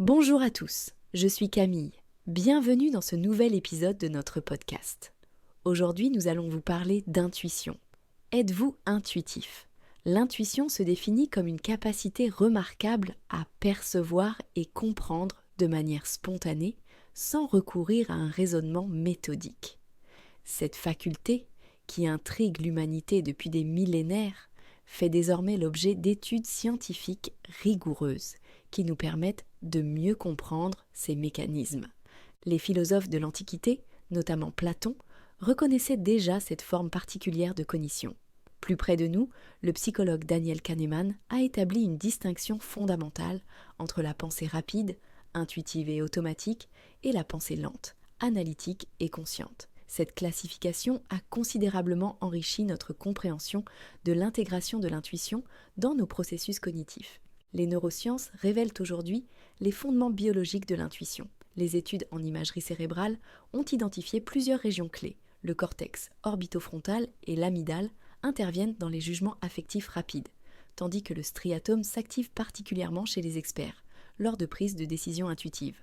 Bonjour à tous, je suis Camille. Bienvenue dans ce nouvel épisode de notre podcast. Aujourd'hui, nous allons vous parler d'intuition. Êtes-vous intuitif ? L'intuition se définit comme une capacité remarquable à percevoir et comprendre de manière spontanée, sans recourir à un raisonnement méthodique. Cette faculté, qui intrigue l'humanité depuis des millénaires, fait désormais l'objet d'études scientifiques rigoureuses qui nous permettent de mieux comprendre ces mécanismes. Les philosophes de l'Antiquité, notamment Platon, reconnaissaient déjà cette forme particulière de cognition. Plus près de nous, le psychologue Daniel Kahneman a établi une distinction fondamentale entre la pensée rapide, intuitive et automatique, et la pensée lente, analytique et consciente. Cette classification a considérablement enrichi notre compréhension de l'intégration de l'intuition dans nos processus cognitifs. Les neurosciences révèlent aujourd'hui les fondements biologiques de l'intuition. Les études en imagerie cérébrale ont identifié plusieurs régions clés. Le cortex orbitofrontal et l'amygdale interviennent dans les jugements affectifs rapides, tandis que le striatum s'active particulièrement chez les experts, lors de prises de décisions intuitives.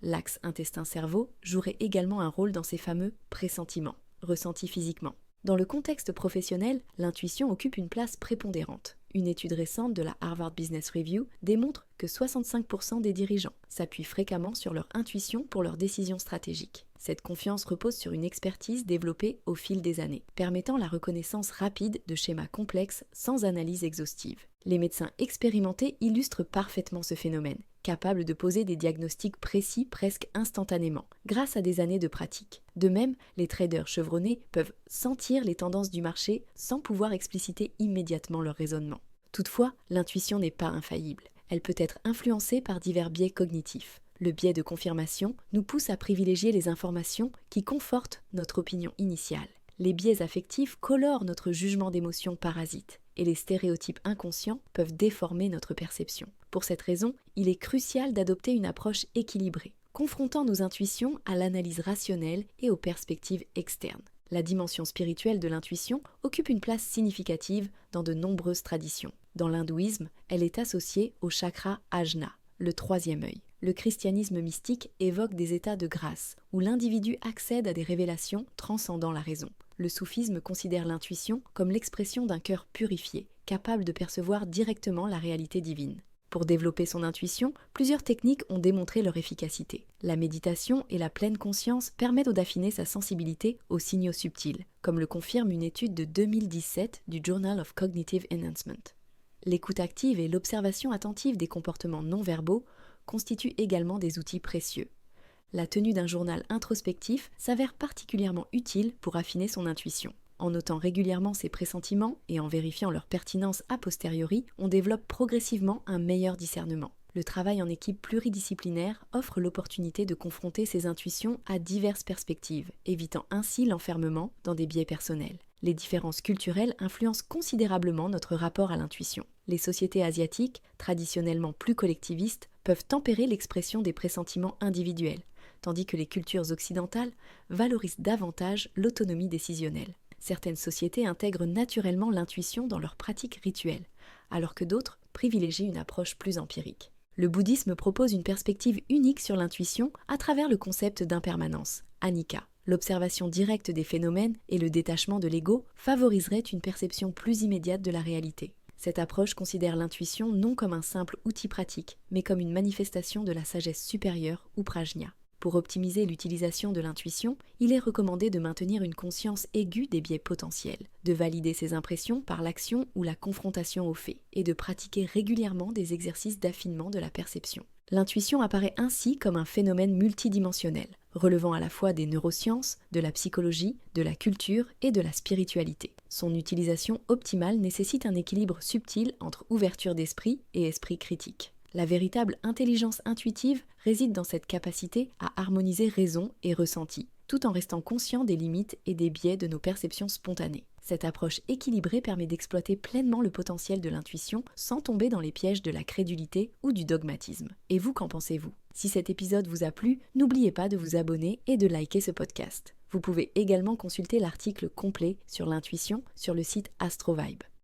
L'axe intestin-cerveau jouerait également un rôle dans ces fameux pressentiments, ressentis physiquement. Dans le contexte professionnel, l'intuition occupe une place prépondérante. Une étude récente de la Harvard Business Review démontre que 65% des dirigeants s'appuient fréquemment sur leur intuition pour leurs décisions stratégiques. Cette confiance repose sur une expertise développée au fil des années, permettant la reconnaissance rapide de schémas complexes sans analyse exhaustive. Les médecins expérimentés illustrent parfaitement ce phénomène, capables de poser des diagnostics précis presque instantanément, grâce à des années de pratique. De même, les traders chevronnés peuvent sentir les tendances du marché sans pouvoir expliciter immédiatement leur raisonnement. Toutefois, l'intuition n'est pas infaillible. Elle peut être influencée par divers biais cognitifs. Le biais de confirmation nous pousse à privilégier les informations qui confortent notre opinion initiale. Les biais affectifs colorent notre jugement d'émotions parasites, et les stéréotypes inconscients peuvent déformer notre perception. Pour cette raison, il est crucial d'adopter une approche équilibrée, confrontant nos intuitions à l'analyse rationnelle et aux perspectives externes. La dimension spirituelle de l'intuition occupe une place significative dans de nombreuses traditions. Dans l'hindouisme, elle est associée au chakra Ajna, le troisième œil. Le christianisme mystique évoque des états de grâce, où l'individu accède à des révélations transcendant la raison. Le soufisme considère l'intuition comme l'expression d'un cœur purifié, capable de percevoir directement la réalité divine. Pour développer son intuition, plusieurs techniques ont démontré leur efficacité. La méditation et la pleine conscience permettent d'affiner sa sensibilité aux signaux subtils, comme le confirme une étude de 2017 du Journal of Cognitive Enhancement. L'écoute active et l'observation attentive des comportements non-verbaux constituent également des outils précieux. La tenue d'un journal introspectif s'avère particulièrement utile pour affiner son intuition. En notant régulièrement ses pressentiments et en vérifiant leur pertinence a posteriori, on développe progressivement un meilleur discernement. Le travail en équipe pluridisciplinaire offre l'opportunité de confronter ses intuitions à diverses perspectives, évitant ainsi l'enfermement dans des biais personnels. Les différences culturelles influencent considérablement notre rapport à l'intuition. Les sociétés asiatiques, traditionnellement plus collectivistes, peuvent tempérer l'expression des pressentiments individuels, tandis que les cultures occidentales valorisent davantage l'autonomie décisionnelle. Certaines sociétés intègrent naturellement l'intuition dans leurs pratiques rituelles, alors que d'autres privilégient une approche plus empirique. Le bouddhisme propose une perspective unique sur l'intuition à travers le concept d'impermanence, anicca. L'observation directe des phénomènes et le détachement de l'ego favoriseraient une perception plus immédiate de la réalité. Cette approche considère l'intuition non comme un simple outil pratique, mais comme une manifestation de la sagesse supérieure ou prajna. Pour optimiser l'utilisation de l'intuition, il est recommandé de maintenir une conscience aiguë des biais potentiels, de valider ses impressions par l'action ou la confrontation aux faits, et de pratiquer régulièrement des exercices d'affinement de la perception. L'intuition apparaît ainsi comme un phénomène multidimensionnel, relevant à la fois des neurosciences, de la psychologie, de la culture et de la spiritualité. Son utilisation optimale nécessite un équilibre subtil entre ouverture d'esprit et esprit critique. La véritable intelligence intuitive réside dans cette capacité à harmoniser raison et ressenti, tout en restant conscient des limites et des biais de nos perceptions spontanées. Cette approche équilibrée permet d'exploiter pleinement le potentiel de l'intuition sans tomber dans les pièges de la crédulité ou du dogmatisme. Et vous, qu'en pensez-vous ? Si cet épisode vous a plu, n'oubliez pas de vous abonner et de liker ce podcast. Vous pouvez également consulter l'article complet sur l'intuition sur le site AstroVibe.